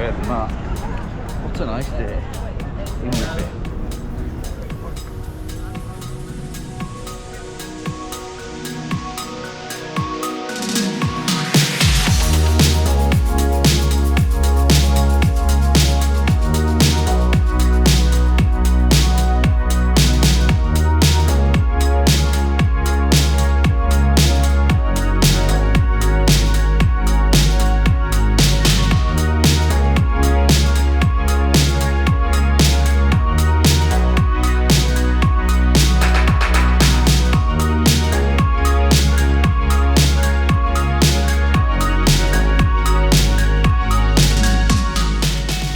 away from that. What a nice day in Whitby.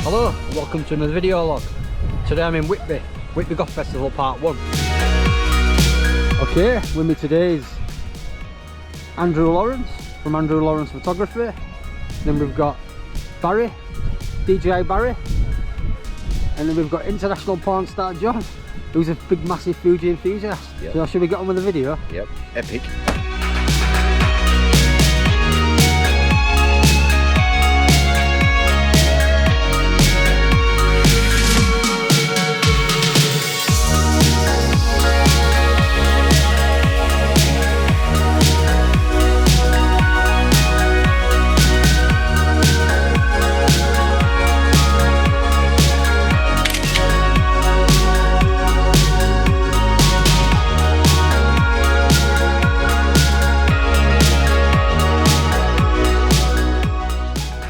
Hello, welcome to another video log. Today I'm in Whitby Goth Festival Part 1. Okay, with me today is Andrew Lawrence from Andrew Lawrence Photography. Then we've got Barry, DJI Barry. And then we've got international porn star John, who's a big massive Fuji enthusiast. Yep. So should we get on with the video? Yep, epic.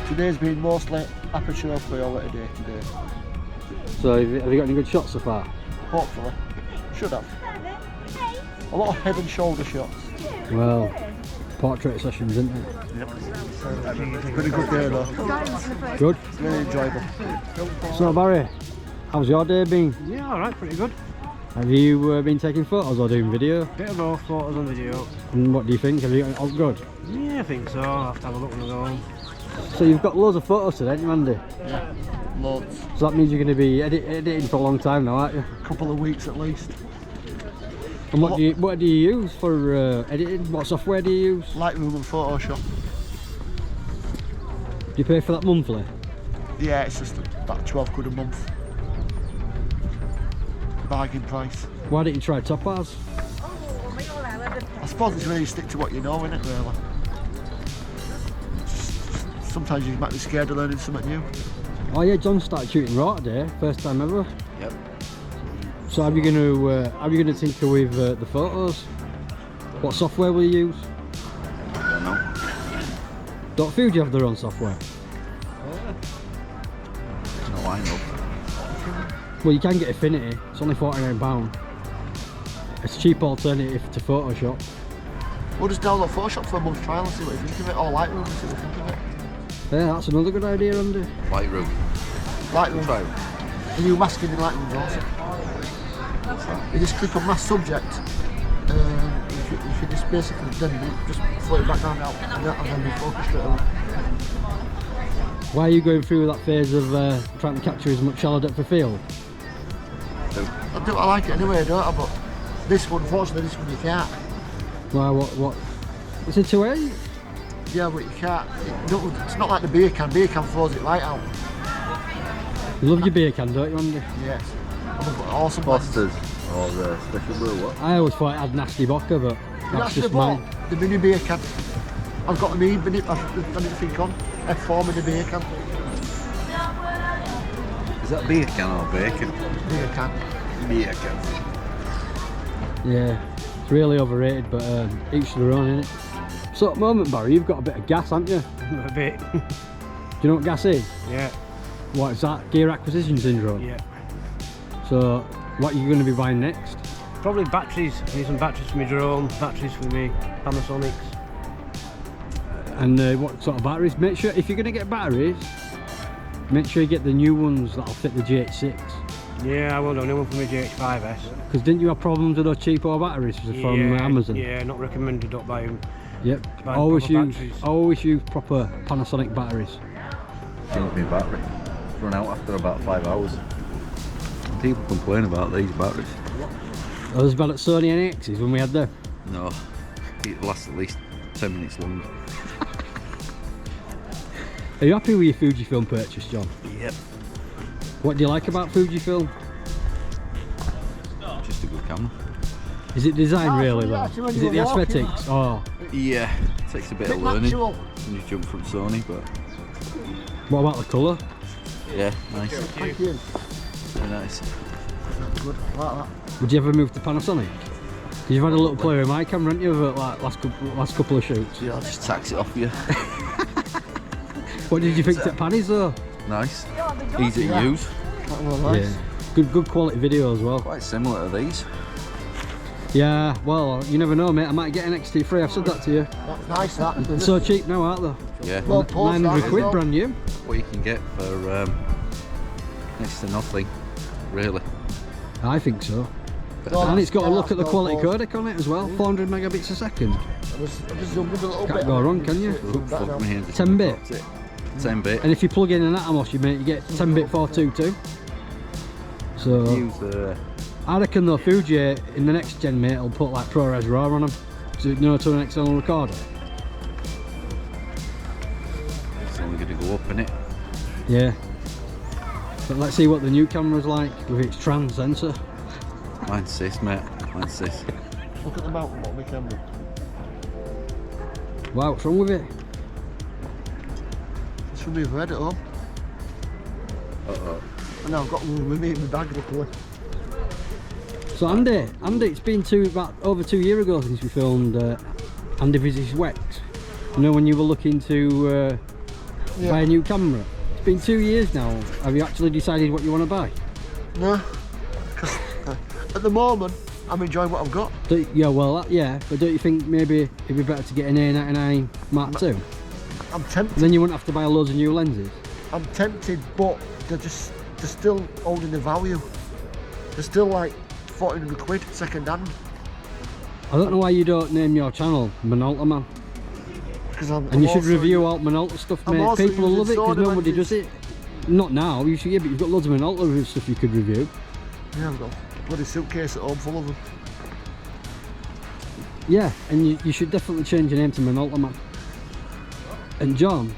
Today's been mostly aperture quality day today. So have you got any good shots so far? Hopefully. Should have. A lot of head and shoulder shots. Well, portrait sessions, isn't it? Yep. Pretty good day though. Good. Really enjoyable. So Barry, how's your day been? Yeah, alright, pretty good. Have you been taking photos or doing video? Bit of both, photos and video. And what do you think? Have you got it all good? Yeah, I think so. I'll have to have a look when I go home. So you've got loads of photos today, haven't you, Andy? Yeah, loads. So that means you're going to be editing for a long time now, aren't you? A couple of weeks at least. And what do you use for editing? What software do you use? Lightroom and Photoshop. Do you pay for that monthly? Yeah, it's just about 12 quid a month. Bargain price. Why don't you try Topaz? I suppose it's really stick to what you know, innit, really? Sometimes you might be scared of learning something new. Oh yeah, John started shooting raw today, first time ever. Yep. So how are you going to tinker with the photos? What software will you use? I don't know. Don't Fuji have their own software? No, I know. Well, you can get Affinity. It's only £49. It's a cheap alternative to Photoshop. We'll just download Photoshop for a month's trial and see what you think of it, or Lightroom and see what you think of it. Yeah, that's another good idea, Andy. Lightroom. Lightroom. Try. And you masking in Lightroom also. You just click on mass subject, if you just basically then you just float it back down out and then you focus straight away. Why are you going through that phase of trying to capture as much shallow depth of field? I like it anyway, don't I? But this one, unfortunately, this one you can't. Why, what? It's a 2.8? Yeah, but you can't. It's not like the beer can. Beer can throws it right out. You love your beer can, don't you, Andy? Yes. Awesome. Fosters or the special brew, what? I always thought it had nasty vodka, but that's just mine. The mini beer can. I've got the mini, I didn't think on. F4 mini beer can. Is that beer can or bacon? Beer can. Beer can. Yeah, it's really overrated, but each to their own, innit? So at the moment, Barry, you've got a bit of gas, haven't you? A bit. Do you know what gas is? Yeah. What is that? Gear acquisition syndrome? Yeah. So, what are you going to be buying next? Probably batteries. I need some batteries for my drone, batteries for me Panasonics. And what sort of batteries? Make sure, if you're going to get batteries, make sure you get the new ones that'll fit the GH6. Yeah, I will do a new one for my GH5S. Because didn't you have problems with those cheapo batteries from Amazon? Yeah, not recommended, don't buy them. Yep. Buy Always proper use proper Panasonic batteries. Change my battery. Run out after about 5 hours. People complain about these batteries. I was bad at Sony NXs when we had them. No, it lasts at least 10 minutes long. Are you happy with your Fujifilm purchase, John? Yep. What do you like about Fujifilm? Just a good camera. Is it design really yeah, though? actually when Is you it the were walking, aesthetics? Oh, Yeah, takes a bit of Bit learning natural. when you jump from Sony, but what about the colour? yeah, nice. Thank you. Very nice. Good, I like that. Would you ever move to Panasonic? You've had a little play with my camera, haven't you, over like last couple of shoots? Yeah, I'll just tax it off you. What did you think at Pannies though? Nice. Easy to use. That was nice. Yeah. Good quality video as well. Quite similar to these. Yeah, well, you never know, mate. I might get an XT3. I've said that to you. That's nice, that. They're so cheap now, aren't they? Yeah. Well, post that 900 as quid well. brand new. What you can get for next to nothing, really. I think so. Well, And it's got a yeah, look at the that's quality well codec on it as well. 400 megabits a second. I just zoomed in a little Can't bit. go wrong, can you? Fuck me, 10 bit. 10 bit. And if you plug in an Atomos, you get 10 bit 422. So Use I reckon though Fuji in the next gen, mate, will put like ProRes RAW on them, to, you know, to an external recorder. it's only going to go up, innit? Yeah. But let's see what the new camera's like with its trans sensor. Mine's sis, mate. Mine's sis. Look at the mountain, what we can do. Wow, what's wrong with it? This should be red at home. Uh-oh. And I've got one with me in my bag, luckily. So Andy, it's been about over 2 years ago since we filmed Andy Visits Wex. You know, when you were looking to buy a new camera. It's been 2 years now. Have you actually decided what you want to buy? No, because at the moment I'm enjoying what I've got. Yeah, well, yeah, but don't you think maybe it'd be better to get an A99 Mark II? I'm tempted. Then you wouldn't have to buy loads of new lenses. I'm tempted, but they're still holding the value. They're still like 1,400 quid second hand. I don't know why you don't name your channel Minolta Man. Because And you should review out Minolta stuff, I'm mate. also People will love it using because Sony nobody lenses. does it. Not now, you should, yeah, but you've got loads of Minolta stuff you could review. Yeah, I've got a bloody suitcase at home full of them. Yeah, and you should definitely change your name to Minolta Man. And John,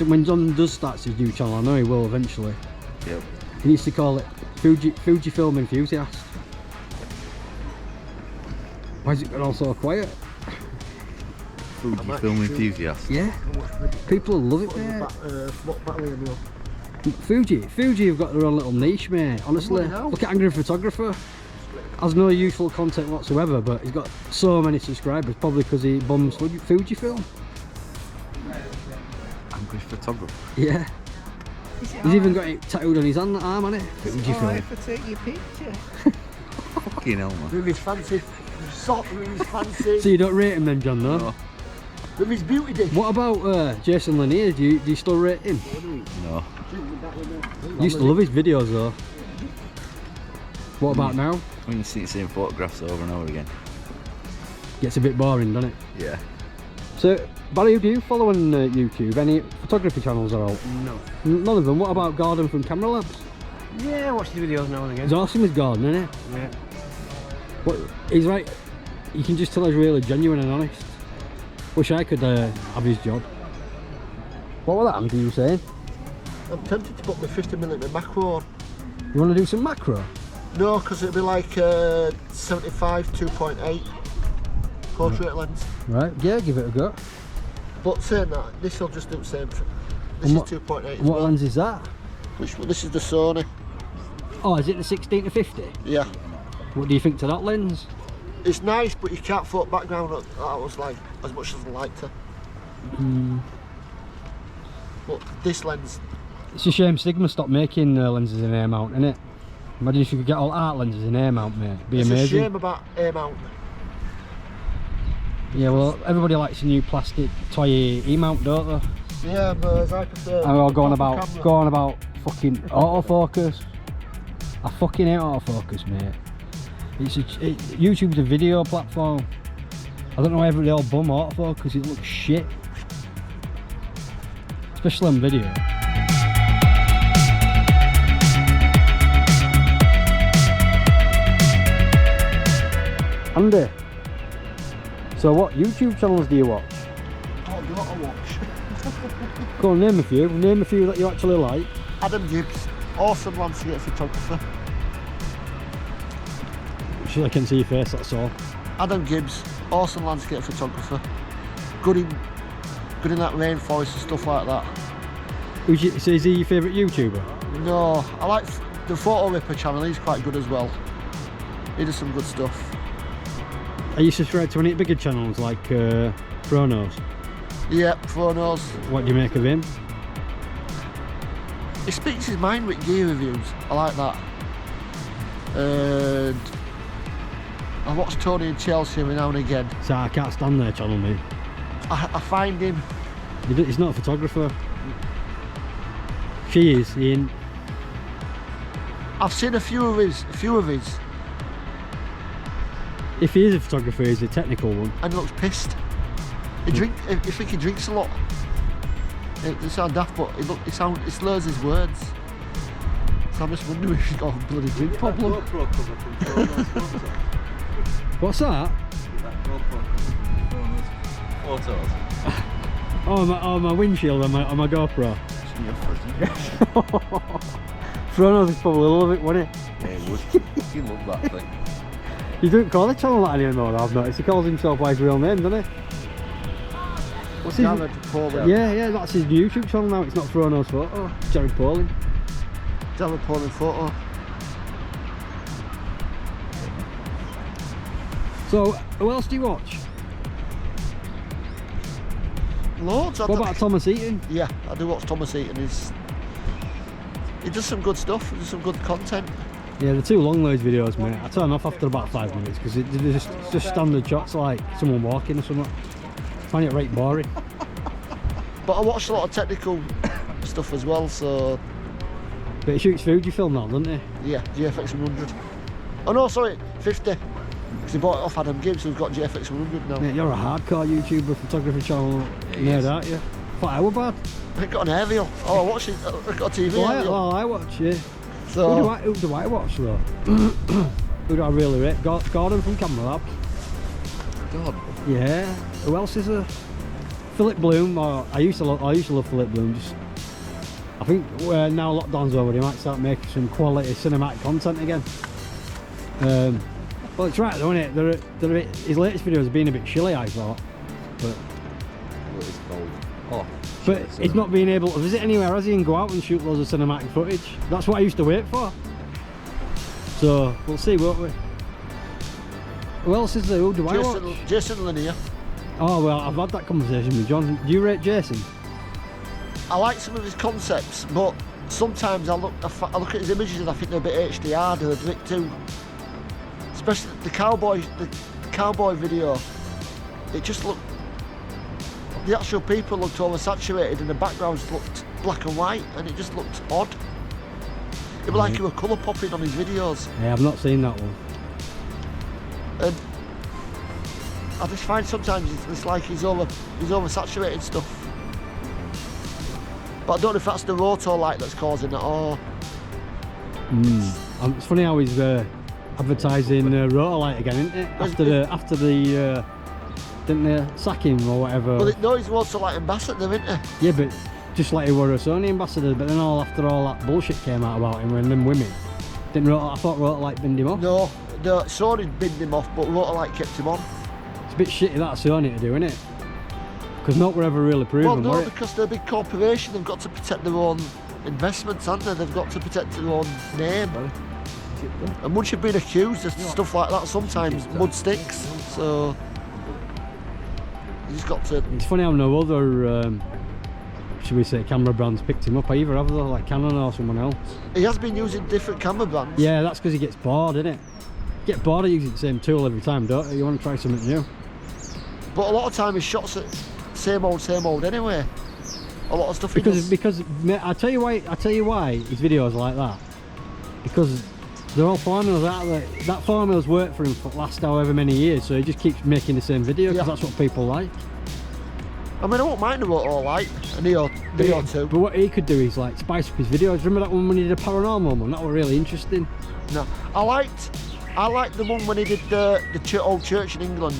when John does start his new channel, I know he will eventually, Yep. he needs to call it Fujifilm Enthusiast. Why is it gone all so quiet? Fujifilm enthusiast. Yeah, people will love it, mate. What battery am I on? Fuji have got their own little niche, mate. Honestly, Bloody hell. look at Angry Photographer. Has no useful content whatsoever, but he's got so many subscribers, probably because he bums Fujifilm. Angry photographer. Yeah. He's even got it tattooed on his arm, hasn't it? Fujifilm. if I take your picture? Fucking hell, man. With his fancy sock, with his fancy, So you don't rate him then, John, no? No. with his beauty dish. What about Jason Lanier? Do you still rate him? No. I used to love his videos though. What about now? When you see the same photographs over and over again. Gets a bit boring, doesn't it? Yeah. So, Barry, do you follow on YouTube? Any photography channels are out? No. None of them. What about Gordon from Camera Labs? Yeah, I watch the videos now and again. He's awesome with Gordon, isn't he? Yeah. But he's right. You can just tell he's really genuine and honest. Wish I could have his job. What was that, Andy, you saying? I'm tempted to put my 50mm macro on. You want to do some macro? No, because it'll be like 75 2.8 portrait lens. Right, yeah, give it a go. But saying that, this will just do the same. This And is what- 2.8 as What well. lens is that? This is the Sony. Oh, is it the 16 to 50? Yeah. What do you think to that lens? It's nice, but you can't photo background that was like as much as I like to. But this lens, It's a shame Sigma stopped making lenses in A mount, innit? Imagine if you could get all art lenses in A mount, mate. It'd be it's amazing. a shame about A mount. Yeah, well, everybody likes a new plastic toy E mount, don't they? Yeah, but I prefer. And we're all going camera. about fucking autofocus. I fucking hate autofocus, mate. YouTube's a video platform. I don't know why they all bum autofocus. It looks shit, especially on video. Andy, so what YouTube channels do you watch? What do you want to watch? Go on, name a few. Name a few that you actually like. Adam Gibbs, awesome landscape photographer. Just I can see your face, that's all. Adam Gibbs, awesome landscape photographer. Good in that rainforest and stuff like that. So is he your favourite YouTuber? No, I like the Photo Ripper channel, he's quite good as well. He does some good stuff. Are you subscribed to any bigger channels like Chronos? Yeah, Chronos. What do you make of him? He speaks his mind with gear reviews, I like that. And I watch Tony and Chelsea every now and again. So I can't stand their channel, mate. I find him... He's not a photographer. She is, Ian. I've seen a few of his. If he is a photographer, he's a technical one. And he looks pissed. I think he drinks a lot. It sounds daft, but he slurs his words. So I'm just wondering if he's got a bloody drink problem. What's that? Photos. Oh, my windshield on my GoPro. Chronos is probably love it, wouldn't it? Yeah, he would. He loved that thing. You don't call the channel that anymore, I've noticed. He calls himself by his real name, doesn't he? What's his Jared Poling. Yeah, that's his YouTube channel now. It's not Chronos Photo. Jared Poling. Jared Poling Photo. So, who else do you watch? Loads. What about Thomas Eaton? Yeah, I do watch Thomas Eaton. He does some good stuff. He does some good content. Yeah, they're too long, those videos, mate. I turn off after about 5 minutes because they're just standard shots like someone walking or something. I find it right boring. But I watch a lot of technical stuff as well, so... But he shoots Fujifilm now, doesn't he? Yeah, GFX 100. Oh no, sorry, 50. Because he bought it off Adam Gibbs, who's got GFX 100 now. Mate, you're a hardcore YouTuber, photography channel nerd, aren't you? Thought I were bad. I got an aerial. Oh, I watch it. I've got a TV aerial. I watch, yeah. So, Who do I watch though? Who do I really rate? Gordon from Camera Lab. God. Yeah. Who else is there? Philip Bloom. I used to love Philip Bloom. I think now lockdown's over, he might start making some quality cinematic content again. Well, it's right though, isn't it? His latest videos have been a bit chilly, I thought. But What is called? Oh. But he's not being able to visit anywhere, has he, and go out and shoot loads of cinematic footage. That's what I used to wait for. So, we'll see, won't we? Who else is there? Who do I watch? Jason Lanier. Oh, well, I've had that conversation with John. Do you rate Jason? I like some of his concepts, but sometimes I look at his images and I think they're a bit HDR, they're a bit too... Especially the cowboy video. It just looked... The actual people looked oversaturated and the backgrounds looked black and white and it just looked odd. It was like he were colour popping on his videos. Yeah, I've not seen that one. And I just find sometimes it's like he's oversaturated stuff. But I don't know if that's the rotor light that's causing it or... It's funny how he's advertising Rotolight again, isn't it? After the didn't they sack him or whatever? Well, no, he's also like ambassador, isn't he? Yeah, but just like he were a Sony ambassador, but then after all that bullshit came out about him when them women, I thought Rotolight binned him off. No, Sony binned him off, but Rotolight kept him on. It's a bit shitty that Sony to do, isn't it? Because not were ever really proven, well, no, because they're a big corporation, they've got to protect their own investments, haven't they? They've got to protect their own name. And once you've been accused of stuff like that, sometimes mud sticks. So you just got to... It's funny how no other, should we say, camera brands picked him up either, have they? Like Canon or someone else. He has been using different camera brands. Yeah, that's because he gets bored, innit? You get bored of using the same tool every time, don't you? You want to try something new. But a lot of time his shots are same old anyway. A lot of stuff because mate, I tell you why his videos are like that. Because they're all formulas out there. That formula's worked for him for the last however many years, so he just keeps making the same video because that's what people like. I mean, I won't mind about all like a day or two. But what he could do is like spice up his videos. Remember that one when he did a paranormal one? That was really interesting. No, I liked the one when he did the old church in England,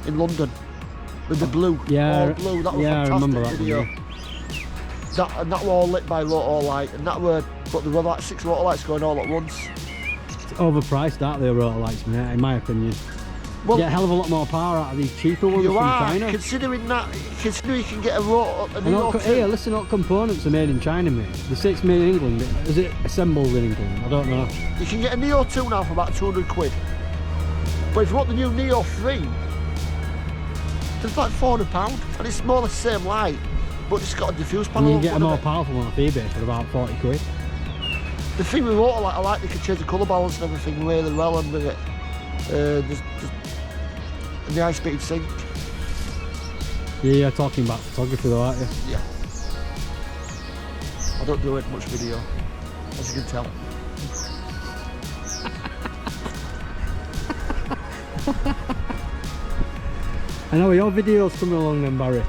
in London, with the blue. Yeah, all blue. That was yeah, fantastic I remember that video. one, and that were all lit by rotor light, and that were, but there were like 6 rotor lights going all at once. It's overpriced, aren't they, rotor lights, mate, in my opinion. Well, You get a hell of a lot more power out of these cheaper ones you from are, China. considering you can get a rotor, And here, listen, what components are made in China, mate. They say it's made in England. Is it assembled in England? I don't know. you can get a Neo 2 now for about 200 quid. But if you want the new Neo 3, it's like £400, and it's more or less the same light, but it's got a diffuse And panel. you can on get a front of more it. powerful one off eBay for about 40 quid. The thing with rotor light, I like they can change the colour balance and everything really well, and with it, there's the high speed sync. Yeah, you're talking about photography though, aren't you? Yeah. I don't do it much video, as you can tell. I know your videos coming along then, Barry.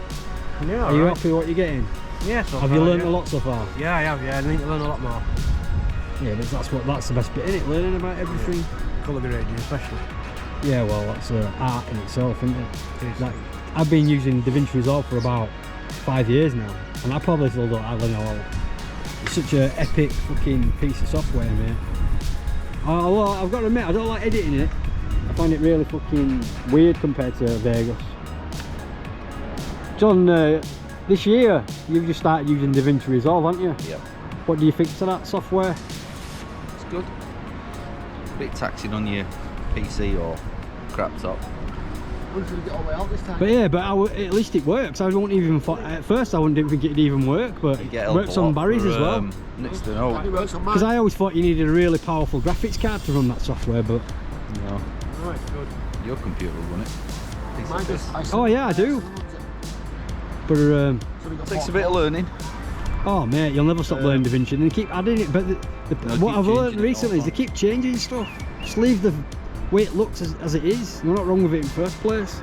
Yeah, Are you happy with what you're getting? Yeah, so Have far, you learnt yeah. a lot so far? Yeah, I have, yeah. I need to learn a lot more. Yeah, but that's the best bit, isn't it? Learning about everything. Colour grading especially. Yeah, well, that's art in itself, isn't it? It is. Like, I've been using DaVinci Resolve for about 5 years now, and I probably still don't have any. It's such an epic fucking piece of software, mate. Well, I've got to admit, I don't like editing it. I find it really fucking weird compared to Vegas. John, this year you've just started using DaVinci Resolve, haven't you? Yep. What do you think to that software? It's good. A bit taxing on your PC or crap top. Once we get all the way out this time. But yeah, but at least it works. I wouldn't even at first I didn't think it'd even work, but You it get a hell of works a on lot Barry's for, as well. Next to no. It works on Because mine. I always thought you needed a really powerful graphics card to run that software, but No. Right, good. Your computer will run it. Mine does. Oh, yeah, I do. but So we got Takes a 4 bit of learning. oh mate, you'll never stop learning DaVinci, and they keep adding it. But They'll what keep I've learned changing it recently is all they keep changing stuff. Just leave the way it looks as it is. They're not wrong with it in first place.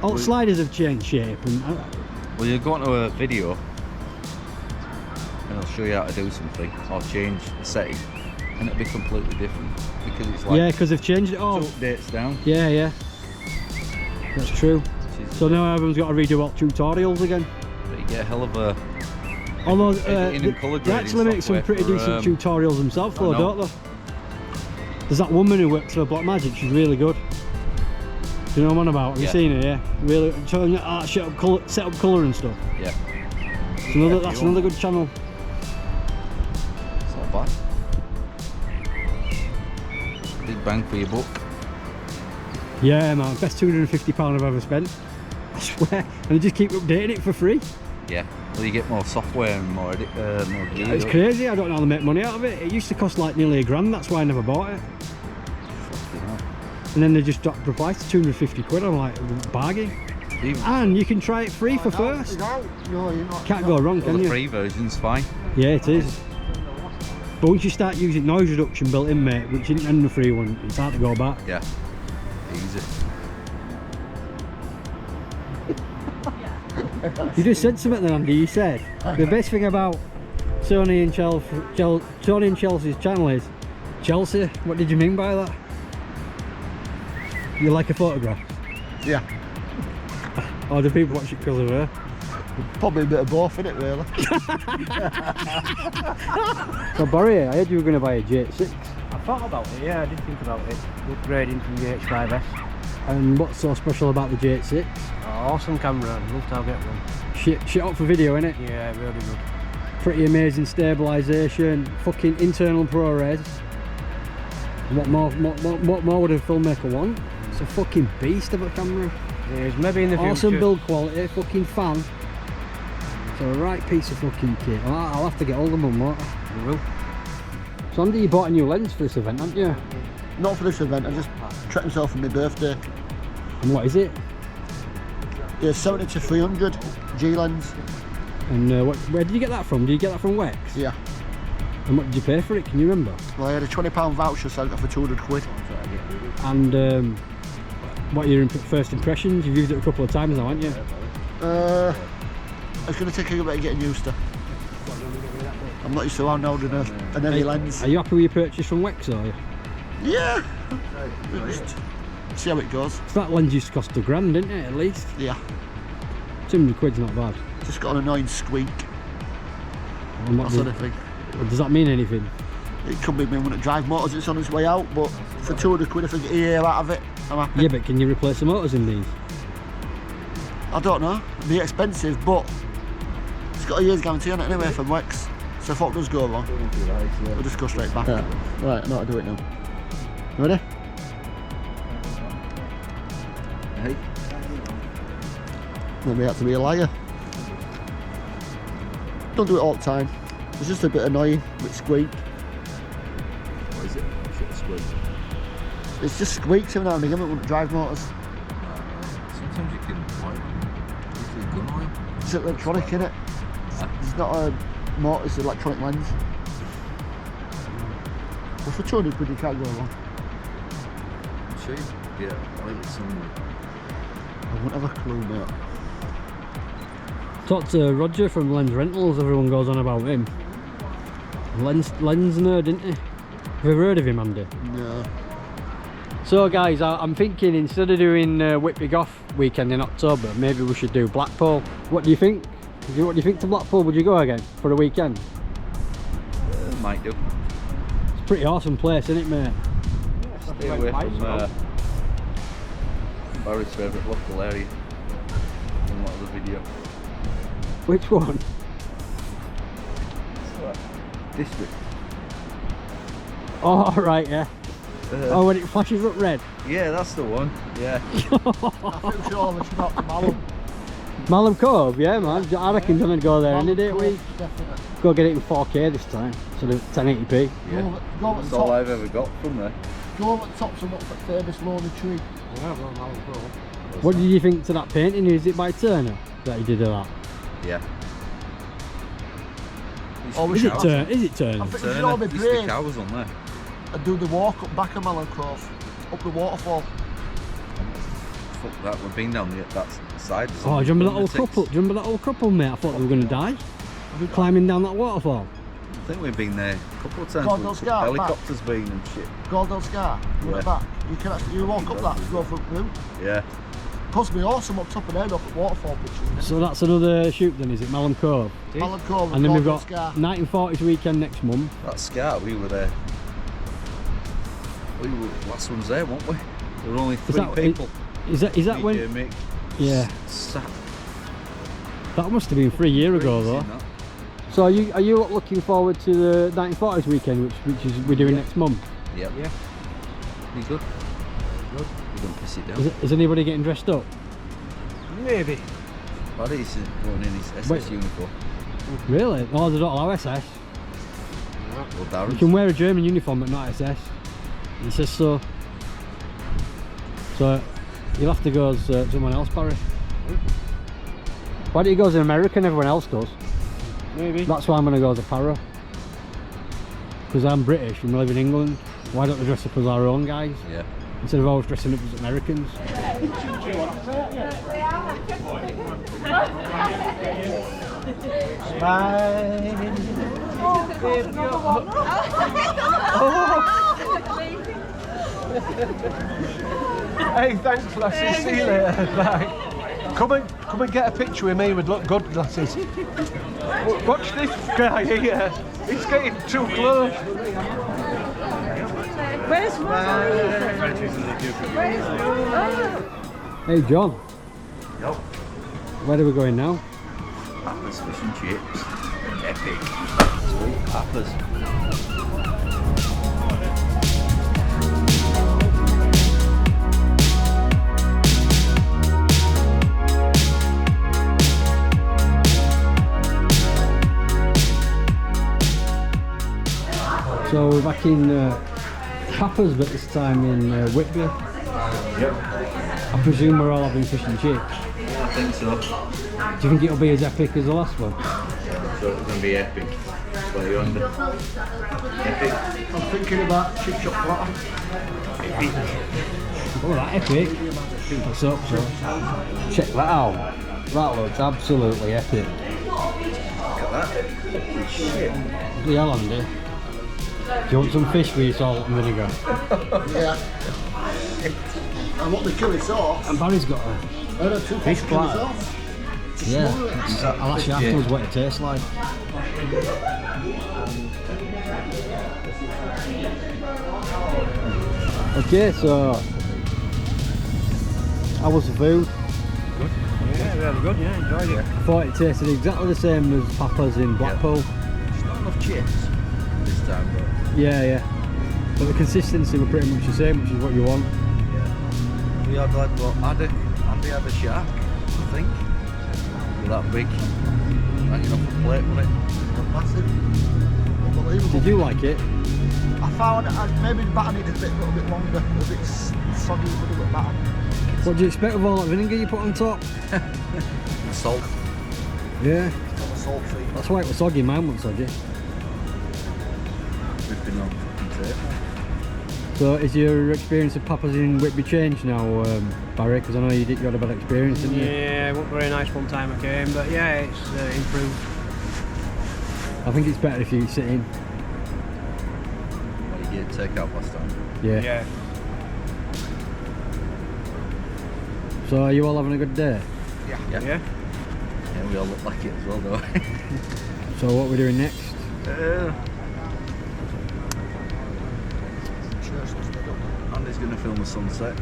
All Well- sliders have changed shape, and Well, you'll go into a video and I'll show you how to do something or change a setting and it'll be completely different because it's like yeah, because they've changed it all. 2 updates down. Yeah, yeah, that's true. Which is, So now everyone's got to redo all tutorials again. but you get a hell of a Although editing and colour they grading actually make some software pretty for, decent tutorials themselves, though, I know. don't they? There's that woman who works for Black Magic. She's really good. Do you know what I'm on about? Have you Yeah. seen her? Yeah, really showing you how to set up colour and stuff. yeah, That's another good channel. it's not bad. Big bang for your buck. Yeah, man, best £250 I've ever spent. I swear, and they just keep updating it for free. Yeah, well you get more software and more gear. It's don't you? crazy. I don't know how they make money out of it. It used to cost like nearly £1,000. That's why I never bought it. Fucking hell. And then they just dropped the price to 250 quid. I'm like, bargain. Even And you can try it free for first. No, you're not. Can't go wrong, well, can the you? free version's fine. Yeah, it is. But once you start using noise reduction built in, mate, which isn't in the free one, it's hard to go back. Yeah, easy. You just said something then, Andy. You said the best thing about Tony and Chelsea's channel is Chelsea. What did you mean by that? You like a photograph? Yeah, Or do people watch it because of her? probably a bit of both in it, really. So Barry, I heard you were going to buy a J6. I thought about it, yeah, I did think about it. Upgrading from the H5S. And what's so special about the J6? Oh, awesome camera, I'd love to get one. Shit up for video, innit? Yeah, really good. Pretty amazing stabilisation, fucking internal ProRes. What more would a filmmaker want? It's a fucking beast of a camera. It is, maybe in the Awesome future. build quality, fucking fan. It's a right piece of fucking kit. I'll have to get hold of them, won't I? You will. So Andy, you bought a new lens for this event, haven't you? Not for this event, I just treated myself for my birthday. And what is it? Yeah, 70-300 G lens. And where did you get that from? Did you get that from Wex? Yeah. And what did you pay for it? Can you remember? Well, I had a £20 voucher, so I got it for 200 quid. And what are your first impressions? You've used it a couple of times now, haven't you? It's going to take a bit of getting used to. I'm not used to holding a heavy lens. Are you happy with your purchase from Wex, are you? Yeah. Just see how it goes. So that lens used to cost £1,000, didn't it, at least? Yeah. 200 quid's not bad. Just got an annoying squeak. And what That's the only thing. does that mean anything? It could be me when it drive motors, it's on its way out, but for 200 quid if I get a year out of it, I'm happy. Yeah, but can you replace the motors in these? I don't know, it'd be expensive, but it's got a year's guarantee on it anyway from Wex. So if what does go wrong, we'll just go straight back. Yeah. Right, I know how to do it now. Ready? Hey. Maybe I have to be a liar. Don't do it all the time. It's just a bit annoying, a bit squeak. What is it? Shit, squid. It's just squeaks every now and again when it drive motors. Sometimes you can use the gun oil. It's electronic, innit? It's not a motor, it's an electronic lens. But for 200 quid you can't go wrong. I'm sure you can get oil somewhere. I wouldn't have a clue, mate. Talk to Roger from Lens Rentals, everyone goes on about him. Lens nerd, isn't he? Have you ever heard of him, Andy? No. So guys, I'm thinking instead of doing Whitby Goth weekend in October, maybe we should do Blackpool. What do you think? What do you think to Blackpool? Would you go again for a weekend? Might do. It's a pretty awesome place, isn't it, mate? Stay away from Barry's favourite local area. In a lot of the video. Which one? District. Oh, right, yeah. Oh, when it flashes up red. Yeah, that's the one. Yeah. I think we should all should out to Malham. Malham Cove, yeah, man. I reckon I'm gonna go there any day of the week. Definitely. Go get it in 4K this time, so the 1080p. Yeah. Go over That's the all top. I've ever got from there. Go over the top and look for famous lonely tree. What did you think to that painting? Is it by Turner that he did of that? Yeah. Oh, we Is should- it Turner? Is it Turner? I think we should all be Used to brave cows on there. and do the walk up back of Malham Cove, up the waterfall. Fuck that, we've been down that side. Oh, do you remember that old couple? Do you remember that old couple, mate? I thought they were going to die. Climbing down that waterfall. I think we've been there a couple of times. Gordon with Scar, helicopters been and shit. Goldell Scar, look at that. You can actually, you walk up that, go through blue. Yeah. Must be awesome up top of there, up at waterfall pictures. So that's another shoot then, is it? Malham Cove. Malham Cove And then we've Goldell got Scar. 1940s weekend next month. That Scar, we were there. We were last ones there, weren't we? There were only three people. Is that DJ when? Mick, Yeah. Sat. That must have been 3 years ago though. So are you looking forward to the 1940s weekend, which is we're doing next month? Yep. Yeah. You good? Good. You don't piss it down. Is anybody getting dressed up? Maybe. Paddy's going in his SS Wait. uniform. Really? Oh, they don't allow SS. Well, You Darren's. can wear a German uniform but not SS. It says so. So you'll have to go as someone else, Barry. Why don't you go as an American? Everyone else does. Maybe. That's why I'm going to go as a Paro. Because I'm British and we live in England. Why don't we dress up as our own guys? Yeah. Instead of always dressing up as Americans. Hey, thanks, lassie. See you later. Bye. Come and get a picture with me with look good glasses. Watch this guy here. He's getting too close. Where's Hey John, Yep. where are we going now? Papa's fish and chips. Epic. Sweet Papa's. So we're back in Papa's, but this time in Whitby. Yep. I presume we're all having fish and chips. I think so. Do you think it'll be as epic as the last one? So it's going to be epic. What are you under? Epic. I'm thinking about chip shop platter. Oh, that epic. What's up, so? Check that out. That looks absolutely epic. Look at that. Holy shit. The hell, Andy. Do you want some fish with your salt and vinegar? Yeah. And what the chili sauce? And Barry's got a I had two fish chili platter. sauce. Yeah. I'll ask you afterwards what it tastes like. Okay, so how was the food? Yeah, really good, yeah, enjoyed it. I thought it tasted exactly the same as Papa's in Blackpool. Just not enough chips this time, but Yeah. But the consistency were pretty much the same, which is what you want. yeah. We had like what? Andy had a shark, I think. With that big hanging off the plate, wasn't it? Massive. Unbelievable. Did you like it? I found maybe the batter needed a little bit longer, a bit soggy with a bit batter. What do you expect with all that vinegar you put on top? The salt. Yeah, On the salt free. that's why it was soggy, mine wasn't soggy. Dripping on fucking tape. So is your experience of Papa's in Whitby changed now, Barry? Because I know you had a bad experience, didn't you? Yeah, it wasn't very nice one time I came, but yeah, it's improved. I think it's better if you sit in. What you get take out last time. Yeah. So are you all having a good day? Yeah. Yeah. Yeah, we all look like it as well though. So what are we doing next? Andy's going to film the sunset.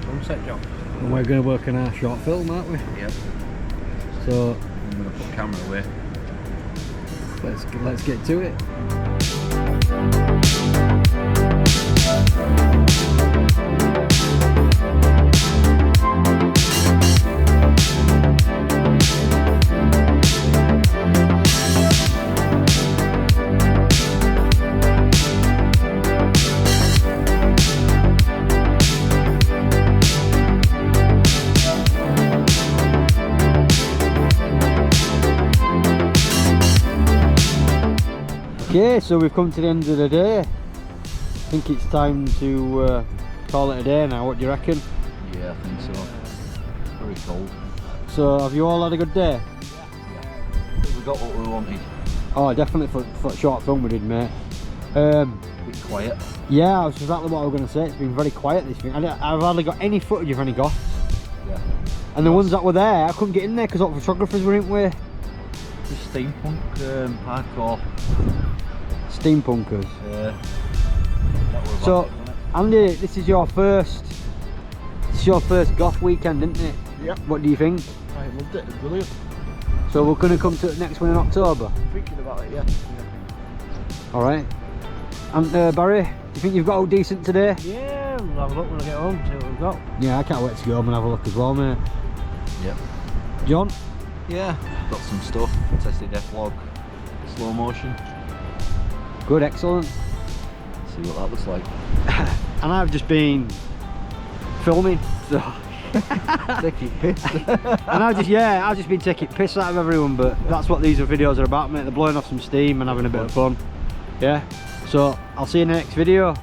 Sunset job. And we're going to work on our short film, aren't we? Yep. So I'm going to put camera away. let's get to it. Okay, so we've come to the end of the day. I think it's time to call it a day now. What do you reckon? Yeah, I think so. Very cold. So have you all had a good day? We got what we wanted. Oh, definitely for the short film we did, mate. A bit quiet. Yeah, that's exactly what I was going to say. It's been very quiet this thing. I've hardly got any footage of any goths. Yeah. And the ones that were there, I couldn't get in there because all the photographers were in way. Just steampunk, hardcore. Steampunkers. That were So, about it, wasn't Andy, this is your first goth weekend, isn't it? Yep. What do you think? I loved it. It was brilliant. So we're going to come to the next one in October. Thinking about it, yeah. All right. And Barry, do you think you've got all decent today? Yeah, we'll have a look when I get home, see what we've got. Yeah, I can't wait to go home and have a look as well, mate. it? Yep. John? Yeah. Got some stuff. Tested F-log, slow motion. Good, excellent. See what that looks like. And I've just been filming, so Taking piss. and I've just been taking piss out of everyone, but that's what these videos are about, mate. They're blowing off some steam and having a bit of fun. Yeah. So I'll see you in the next video.